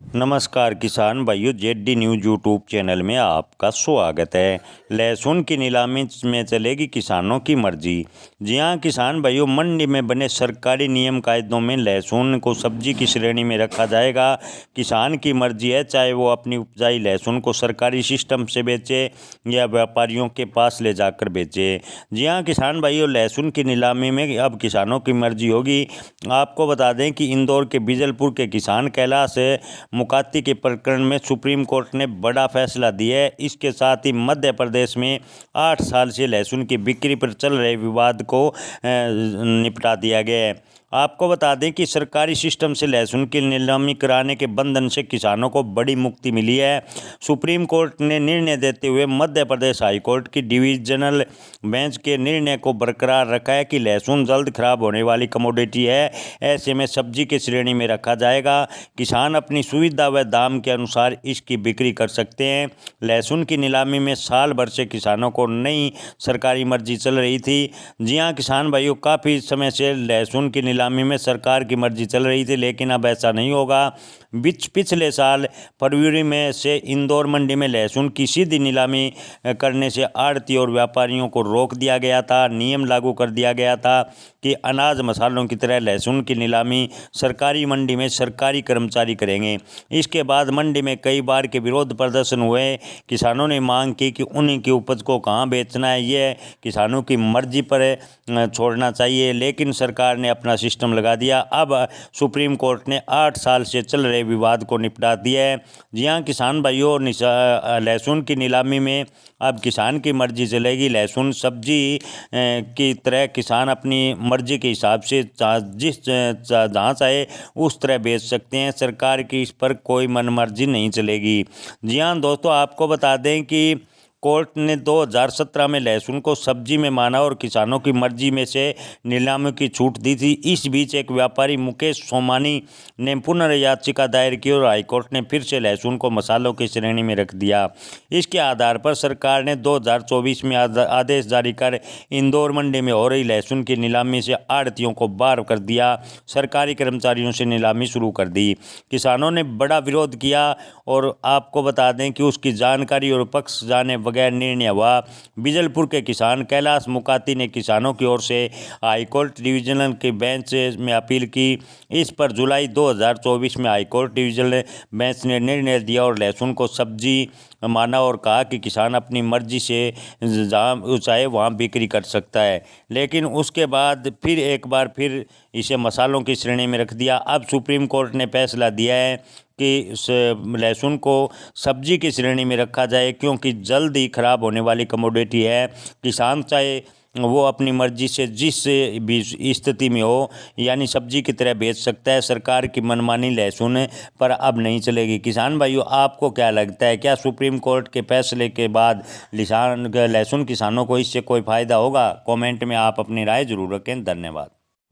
नमस्कार किसान भाइयों, जेडी न्यूज यूट्यूब चैनल में आपका स्वागत है। लहसुन की नीलामी में चलेगी किसानों की मर्जी। जी हां किसान भाइयों, मंडी में बने सरकारी नियम कायदों में लहसुन को सब्जी की श्रेणी में रखा जाएगा। किसान की मर्जी है, चाहे वो अपनी उपजाई लहसुन को सरकारी सिस्टम से बेचे या व्यापारियों के पास ले जाकर बेचे। जी हां किसान भाइयों, लहसुन की नीलामी में अब किसानों की मर्जी होगी। आपको बता दें कि इंदौर के बीजलपुर के किसान कैलाश मुकाती के प्रकरण में सुप्रीम कोर्ट ने बड़ा फैसला दिया है। इसके साथ ही मध्य प्रदेश में 8 साल से लहसुन की बिक्री पर चल रहे विवाद को निपटा दिया गया है। आपको बता दें कि सरकारी सिस्टम से लहसुन की नीलामी कराने के बंधन से किसानों को बड़ी मुक्ति मिली है। सुप्रीम कोर्ट ने निर्णय देते हुए मध्य प्रदेश हाई कोर्ट की डिविजनल बेंच के निर्णय को बरकरार रखा है कि लहसुन जल्द खराब होने वाली कमोडिटी है, ऐसे में सब्जी की श्रेणी में रखा जाएगा। किसान अपनी सुविधा व दाम के अनुसार इसकी बिक्री कर सकते हैं। लहसुन की नीलामी में साल भर से किसानों को नई सरकारी मर्जी चल रही थी। जी हाँ किसान भाइयों, काफ़ी समय से लहसुन की नीलामी में सरकार की मर्जी चल रही थी, लेकिन अब ऐसा नहीं होगा। पिछले साल फरवरी में से इंदौर मंडी में लहसुन की सीधी नीलामी करने से आढ़ती और व्यापारियों को रोक दिया गया था। नियम लागू कर दिया गया था कि अनाज मसालों की तरह लहसुन की नीलामी सरकारी मंडी में सरकारी कर्मचारी करेंगे। इसके बाद मंडी में कई बार के विरोध प्रदर्शन हुए। किसानों ने मांग की कि उन्हीं की उपज को कहां बेचना है, ये किसानों की मर्जी पर छोड़ना चाहिए, लेकिन सरकार ने अपना सिस्टम लगा दिया। अब सुप्रीम कोर्ट ने 8 साल से चल रहे विवाद को निपटा दिया है। जी हाँ किसान भाइयों, लहसुन की नीलामी में अब किसान की मर्जी चलेगी। लहसुन सब्जी की तरह किसान अपनी मर्जी के हिसाब से जहाँ चाहे उस तरह बेच सकते हैं। सरकार की इस पर कोई मनमर्जी नहीं चलेगी। जी हाँ दोस्तों, आपको बता दें कि कोर्ट ने 2017 में लहसुन को सब्जी में माना और किसानों की मर्जी में से नीलामी की छूट दी थी। इस बीच एक व्यापारी मुकेश सोमानी ने पुनर्याचिका दायर की और हाईकोर्ट ने फिर से लहसुन को मसालों की श्रेणी में रख दिया। इसके आधार पर सरकार ने 2024 में आदेश जारी कर इंदौर मंडी में हो रही लहसुन की नीलामी से आढ़तियों को बाहर कर दिया। सरकारी कर्मचारियों से नीलामी शुरू कर दी। किसानों ने बड़ा विरोध किया और आपको बता दें कि उसकी जानकारी और पक्ष जाने बगैर निर्णय हुआ। बीजलपुर के किसान कैलाश मुकाती ने किसानों की ओर से हाईकोर्ट डिविजनल के बेंच में अपील की। इस पर जुलाई 2024 में हाईकोर्ट डिविजनल बेंच ने निर्णय दिया और लहसुन को सब्जी माना और कहा कि किसान अपनी मर्जी से जहाँ चाहे वहाँ बिक्री कर सकता है, लेकिन उसके बाद फिर एक बार फिर इसे मसालों की श्रेणी में रख दिया। अब सुप्रीम कोर्ट ने फैसला दिया है कि लहसुन को सब्जी की श्रेणी में रखा जाए, क्योंकि जल्द ही खराब होने वाली कमोडिटी है। किसान चाहे वो अपनी मर्जी से जिस भी स्थिति में हो, यानी सब्जी की तरह बेच सकता है। सरकार की मनमानी लहसुन पर अब नहीं चलेगी। किसान भाइयों, आपको क्या लगता है, क्या सुप्रीम कोर्ट के फैसले के बाद लहसुन किसानों को इससे कोई फ़ायदा होगा? कमेंट में आप अपनी राय जरूर रखें। धन्यवाद।